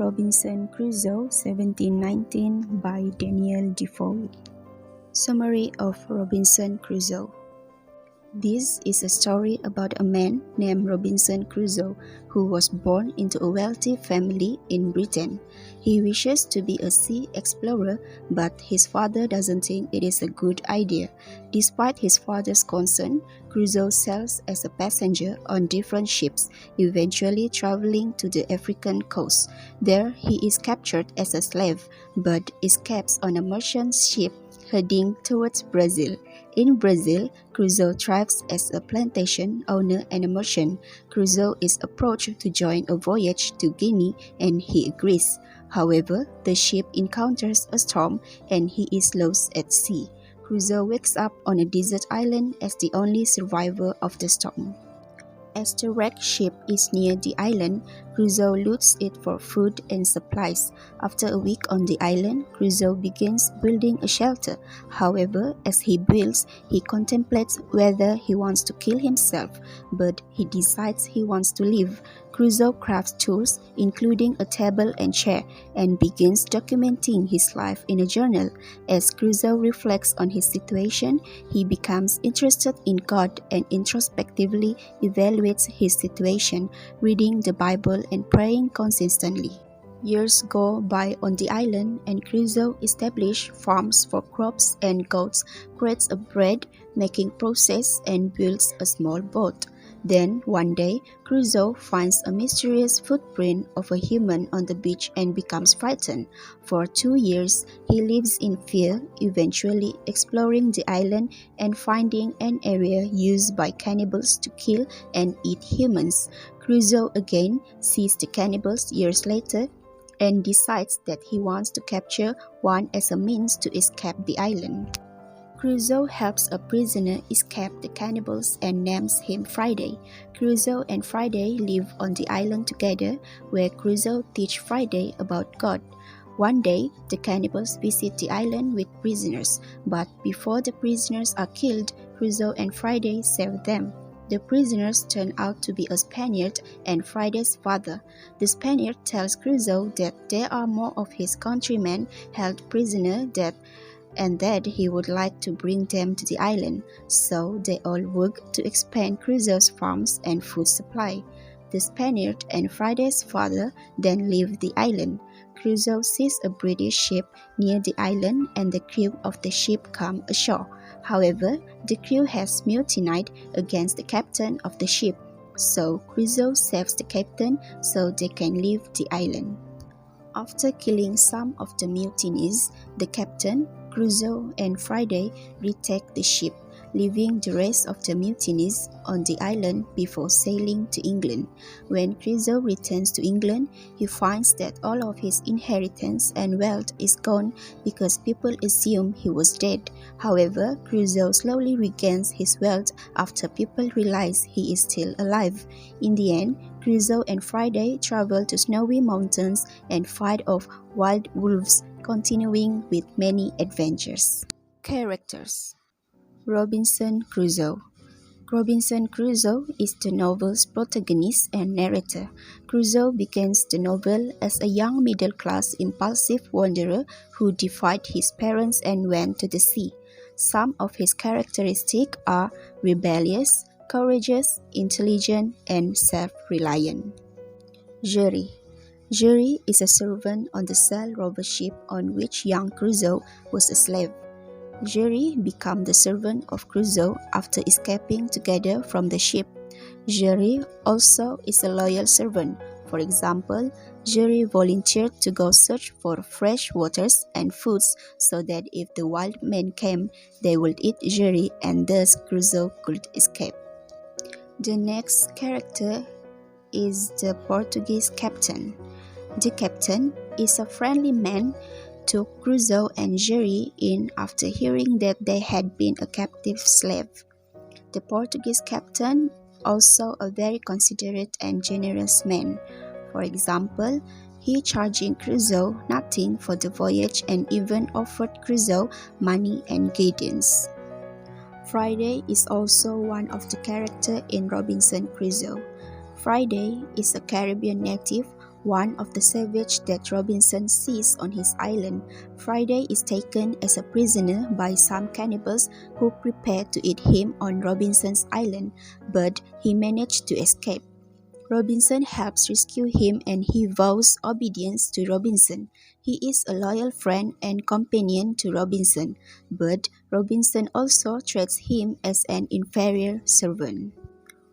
Robinson Crusoe, 1719, by Daniel Defoe. Summary of Robinson Crusoe. This is a story about a man named Robinson Crusoe who was born into a wealthy family in Britain. He wishes to be a sea explorer, but his father doesn't think it is a good idea. Despite his father's concern, Crusoe sails as a passenger on different ships, eventually traveling to the African coast. There, he is captured as a slave, but escapes on a merchant ship heading towards Brazil. In Brazil, Crusoe thrives as a plantation owner and a merchant. Crusoe is approached to join a voyage to Guinea and he agrees. However, the ship encounters a storm and he is lost at sea. Crusoe wakes up on a desert island as the only survivor of the storm. As the wrecked ship is near the island, Crusoe loots it for food and supplies. After a week on the island, Crusoe begins building a shelter. However, as he builds, he contemplates whether he wants to kill himself, but he decides he wants to live. Crusoe crafts tools, including a table and chair, and begins documenting his life in a journal. As Crusoe reflects on his situation, he becomes interested in God and introspectively evaluates his situation, reading the Bible and praying consistently. Years go by on the island, and Crusoe establishes farms for crops and goats, creates a bread making process, and builds a small boat. Then, one day, Crusoe finds a mysterious footprint of a human on the beach and becomes frightened. For 2 years, he lives in fear, eventually exploring the island and finding an area used by cannibals to kill and eat humans. Crusoe again sees the cannibals years later and decides that he wants to capture one as a means to escape the island. Crusoe helps a prisoner escape the cannibals and names him Friday. Crusoe and Friday live on the island together, where Crusoe teaches Friday about God. One day, the cannibals visit the island with prisoners, but before the prisoners are killed, Crusoe and Friday save them. The prisoners turn out to be a Spaniard and Friday's father. The Spaniard tells Crusoe that there are more of his countrymen held prisoner and that he would like to bring them to the island, so they all work to expand Crusoe's farms and food supply. The Spaniard and Friday's father then leave the island. Crusoe sees a British ship near the island and the crew of the ship come ashore. However, the crew has mutinied against the captain of the ship, so Crusoe saves the captain so they can leave the island. After killing some of the mutineers, the captain, Crusoe, and Friday retake the ship, leaving the rest of the mutineers on the island before sailing to England. When Crusoe returns to England, he finds that all of his inheritance and wealth is gone because people assume he was dead. However, Crusoe slowly regains his wealth after people realize he is still alive. In the end, Crusoe and Friday travel to snowy mountains and fight off wild wolves, continuing with many adventures. Characters: Robinson Crusoe. Robinson Crusoe is the novel's protagonist and narrator. Crusoe begins the novel as a young middle-class impulsive wanderer who defied his parents and went to the sea. Some of his characteristics are rebellious, courageous, intelligent, and self-reliant. Jerry. Jerry is a servant on the sail robber ship on which young Crusoe was a slave. Jerry becomes the servant of Crusoe after escaping together from the ship. Jerry also is a loyal servant. For example, Jerry volunteered to go search for fresh waters and foods so that if the wild men came, they would eat Jerry and thus Crusoe could escape. The next character is the Portuguese captain. The captain is a friendly man took Crusoe and Jerry in after hearing that they had been a captive slave. The Portuguese captain also a very considerate and generous man. For example, he charging Crusoe nothing for the voyage and even offered Crusoe money and guidance. Friday is also one of the characters in Robinson Crusoe. Friday is a Caribbean native one of the savages that Robinson sees on his island. Friday is taken as a prisoner by some cannibals who prepare to eat him on Robinson's island, but he managed to escape. Robinson helps rescue him and he vows obedience to Robinson. He is a loyal friend and companion to Robinson, but Robinson also treats him as an inferior servant.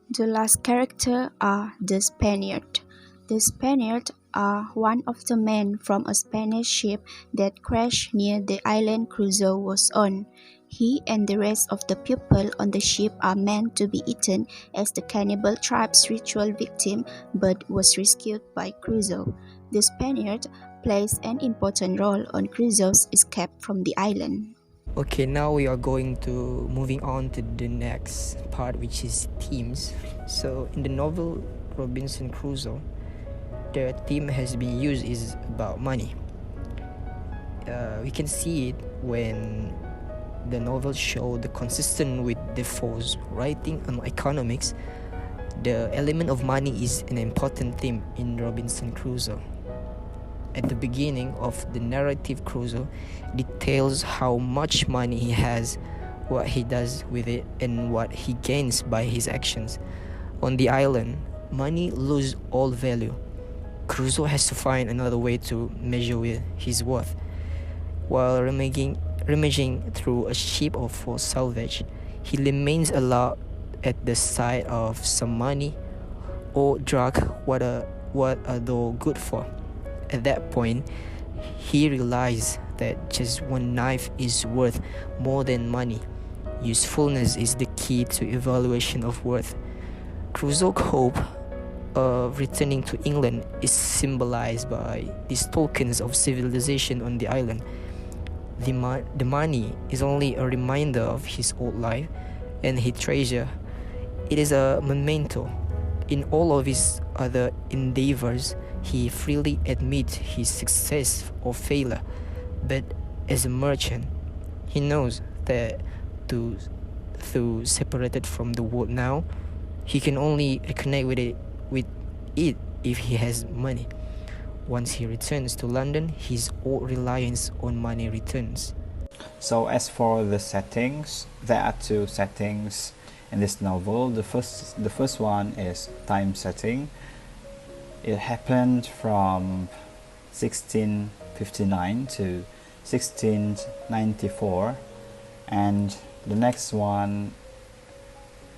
The last character are the Spaniard. The Spaniards are one of the men from a Spanish ship that crashed near the island Crusoe was on. He and the rest of the people on the ship are meant to be eaten as the cannibal tribe's ritual victim, but was rescued by Crusoe. The Spaniard plays an important role on Crusoe's escape from the island. Okay, now we are going to moving on to the next part, which is themes. So in the novel Robinson Crusoe, the theme has been used is about money. We can see it when the novel show the consistent with Defoe's writing on economics. The element of money is an important theme in Robinson Crusoe. At the beginning of the narrative, Crusoe details how much money he has, what he does with it, and what he gains by his actions. On the island, money loses all value. Crusoe has to find another way to measure his worth. While rummaging through a ship for salvage, he remains alert at the sight of some money or drug. What are they good for? At that point, he realized that just one knife is worth more than money. Usefulness is the key to evaluation of worth. Crusoe's hope of returning to England is symbolized by these tokens of civilization on the island. The money is only a reminder of his old life, and his treasure. It is a memento. In all of his other endeavors, he freely admits his success or failure, but as a merchant, he knows that though separated from the world now, he can only reconnect with it if he has money. Once he returns to London, his old reliance on money returns. So as for the settings, there are two settings in this novel. The first one is time setting. It happened from 1659 to 1694, and the next one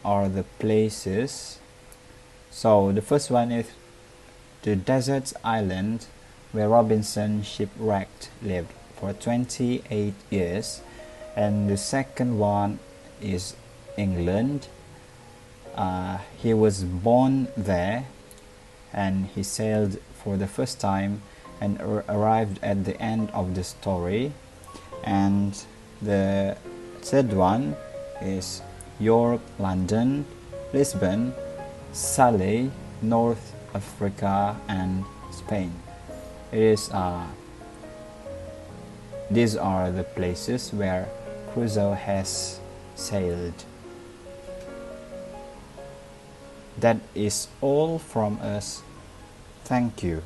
are the places. So the first one is the desert island where Robinson shipwrecked lived for 28 years, and the second one is England. He was born there and he sailed for the first time and arrived at the end of the story. And the third one is York, London, Lisbon, Salé, North Africa, and Spain. These are the places where Crusoe has sailed. That is all from us. Thank you.